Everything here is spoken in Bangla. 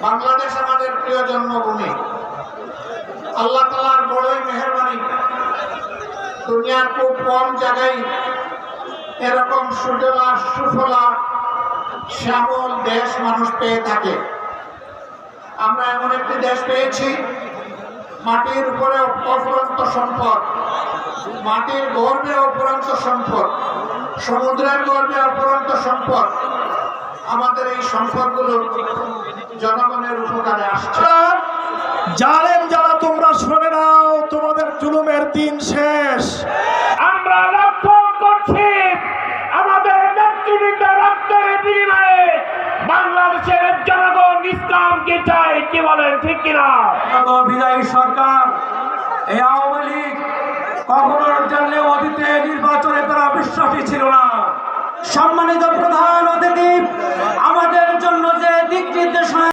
বাংলাদেশ আমাদের প্রিয় জন্মভূমি। আল্লাহ তাআলার বড়ই মেহেরবানি, দুনিয়ার খুব কম জায়গায় এরকম সুজলা সুফলা শ্যামল দেশ মানুষ পেয়ে থাকে। আমরা এমন একটি দেশ পেয়েছি, মাটির উপরে অফুরন্ত সম্পদ, মাটির গর্ভে অফুরন্ত সম্পদ, সমুদ্রের গর্ভে অফুরন্ত সম্পদ। আমাদের এই সম্পদগুলো জনগণের উপকারে আসছে। জালেম যারা তোমরা শুনে নাও, তোমাদের জুলুমের দিন শেষ। আমরা লক্ষ্য করছি আমাদের নেতৃবৃন্দের রক্তের বিনিময়ে বাংলাদেশের জনগণ ইসলামকে চায়। কি বলেন, ঠিক কিনা? বিদায়ী সরকার, এই আওয়ামী লীগ কখনো জানলে অতীতে নির্বাচনে তারা বিশ্বাসী ছিল না। সম্মানিত প্রধান অতিথি, আমাদের জন্য যে দিক নির্দেশনা